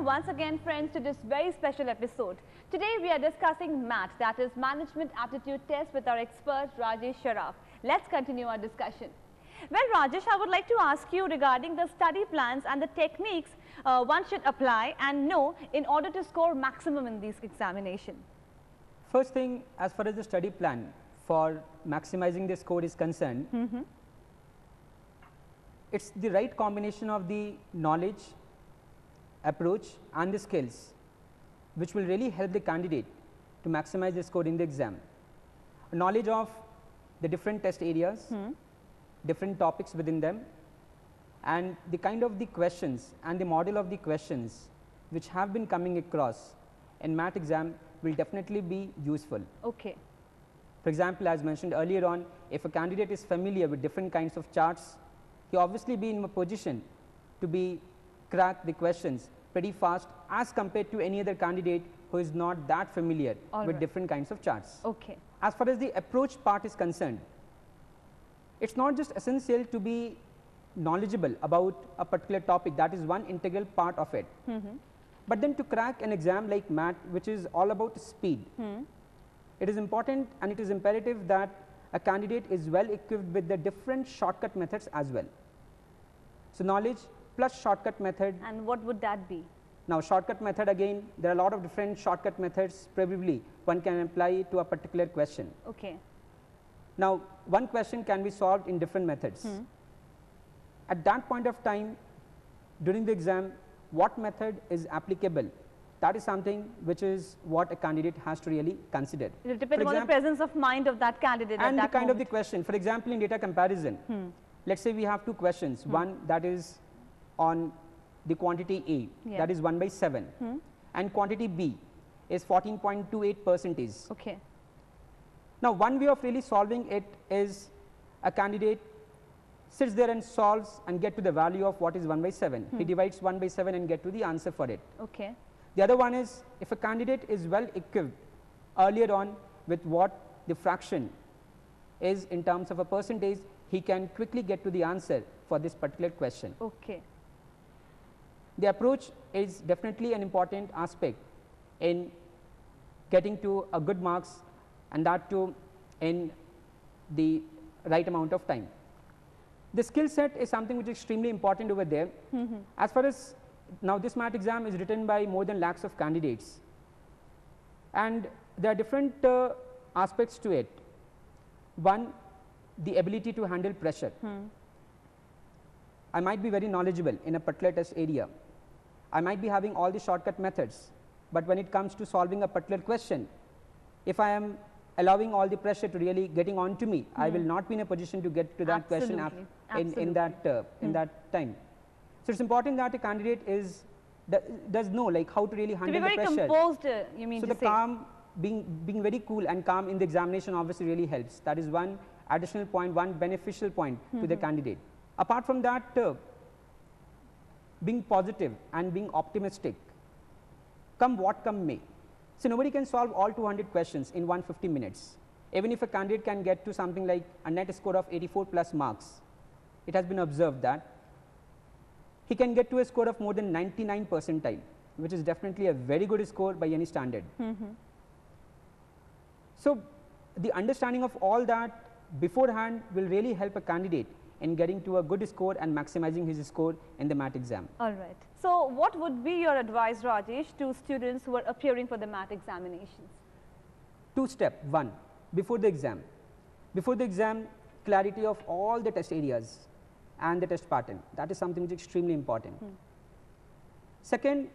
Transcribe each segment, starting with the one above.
welcome once again friends to this very special episode. Today we are discussing MAT, that is Management Aptitude Test, with our expert Rajesh Sharaf. Let's continue our discussion. Well Rajesh, I would like to ask you regarding the study plans and the techniques one should apply and know in order to score maximum in this examination. First thing, as far as the study plan for maximizing the score is concerned, it's the right combination of the knowledge, approach and the skills which will really help the candidate to maximize the score in the exam. Knowledge of the different test areas, different topics within them, and the kind of the questions and the model of the questions which have been coming across in MAT exam will definitely be useful. Okay. For example, as mentioned earlier on, if a candidate is familiar with different kinds of charts, he obviously be in a position to be crack the questions pretty fast as compared to any other candidate who is not that familiar with different kinds of charts. Okay. As far as the approach part is concerned, it's not just essential to be knowledgeable about a particular topic, that is one integral part of it. But then to crack an exam like MAT, which is all about speed, it is important and it is imperative that a candidate is well equipped with the different shortcut methods as well. So knowledge plus shortcut method. And what would that be? Now shortcut method, again there are a lot of different shortcut methods probably one can apply to a particular question. Okay. Now one question can be solved in different methods. At that point of time during the exam, what method is applicable, that is something which is what a candidate has to really consider. It will depend on the presence of mind of that candidate and at that the kind moment. of the question. For example, in data comparison, let's say we have two questions, one that is on the quantity A, that is 1 by 7, and quantity B is 14.28%. Okay. Now one way of really solving it is a candidate sits there and solves and get to the value of what is 1 by 7. He divides 1 by 7 and get to the answer for it. Okay. The other one is, if a candidate is well equipped earlier on with what the fraction is in terms of a percentage, he can quickly get to the answer for this particular question. Okay. The approach is definitely an important aspect in getting to a good marks, and that too in the right amount of time. The skill set is something which is extremely important over there. As far as now, this MAT exam is written by more than lakhs of candidates, and there are different aspects to it. One, the ability to handle pressure. I might be very knowledgeable in a particular test area. I might be having all the shortcut methods, but when it comes to solving a particular question, if I am allowing all the pressure to really getting on to me, I will not be in a position to get to that question in that time. So it's important that a candidate does know like how to really handle the pressure. To be very composed, you mean so to the say. calm, being very cool and calm in the examination obviously really helps. That is one additional point, one beneficial point to the candidate. Apart from that, being positive and being optimistic, come what come may. So nobody can solve all 200 questions in 150 minutes. Even if a candidate can get to something like a net score of 84 plus marks, it has been observed that he can get to a score of more than 99 percentile, which is definitely a very good score by any standard. So the understanding of all that beforehand will really help a candidate in getting to a good score and maximizing his score in the MAT exam. All right. So what would be your advice, Rajesh, to students who are appearing for the MAT examinations? Two-step. One, before the exam, clarity of all the test areas and the test pattern, that is something which is extremely important. Second,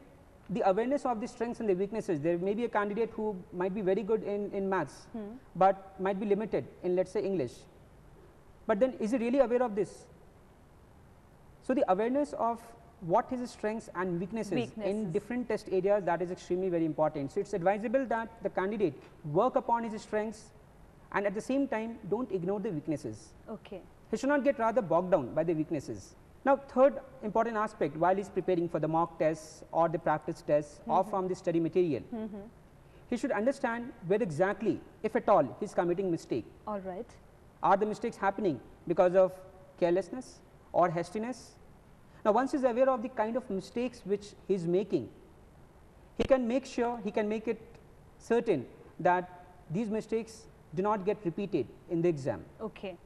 the awareness of the strengths and the weaknesses. There may be a candidate who might be very good in maths, but might be limited in, let's say, English. But then is he really aware of this? So the awareness of what his strengths and weaknesses in different test areas, that is extremely very important. So it's advisable that the candidate work upon his strengths and at the same time don't ignore the weaknesses. Okay. He should not get rather bogged down by the weaknesses. Now third important aspect while he is preparing for the mock tests or the practice tests or from the study material, he should understand where exactly, if at all, he is committing mistake. All right. Are the mistakes happening because of carelessness or hastiness? Now once he is aware of the kind of mistakes which he is making, he can make sure, he can make it certain that these mistakes do not get repeated in the exam. Okay.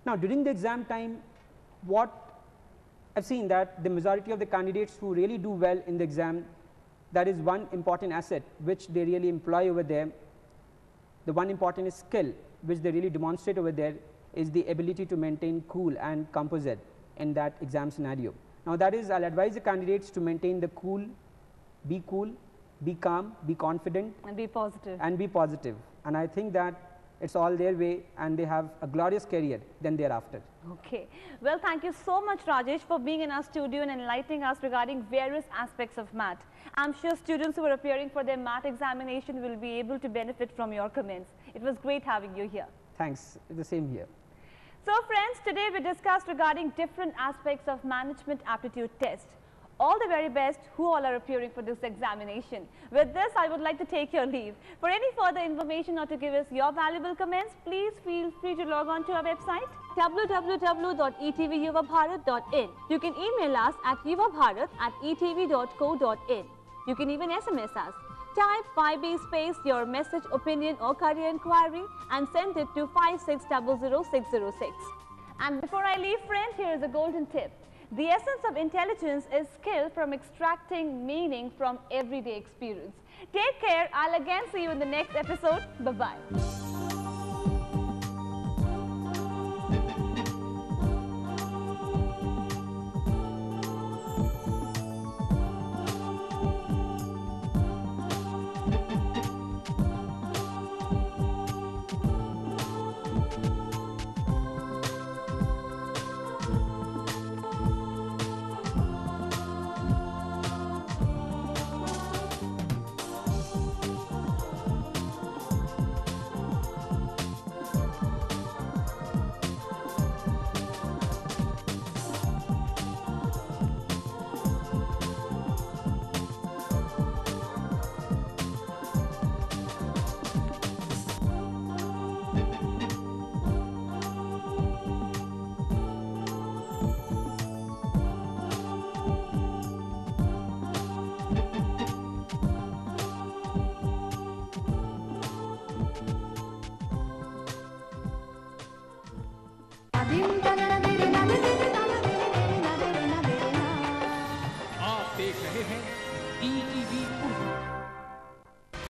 Now, during the exam time, what I have seen that the majority of the candidates who really do well in the exam, that is one important asset which they really employ over there. The one important skill which they really demonstrate over there is the ability to maintain cool and composite in that exam scenario. Now, that is, I will advise the candidates to maintain the cool, be calm, be confident And be positive. and be positive. And I think that it's all their way and they have a glorious career then thereafter. Okay. Well, thank you so much, Rajesh, for being in our studio and enlightening us regarding various aspects of math. I'm sure students who are appearing for their math examination will be able to benefit from your comments. It was great having you here. Thanks. The same here. So, friends, today we discussed regarding different aspects of management aptitude test. All the very best who all are appearing for this examination. With this, I would like to take your leave. For any further information or to give us your valuable comments, please feel free to log on to our website www.etvYuvaBharat.in. You can email us at yuvabharat@etv.co.in. You can even SMS us. Type 5B space your message, opinion or career inquiry and send it to 5600606. And before I leave, friends, here is a golden tip. The essence of intelligence is skill from extracting meaning from everyday experience. Take care. I'll again see you in the next episode. Bye-bye.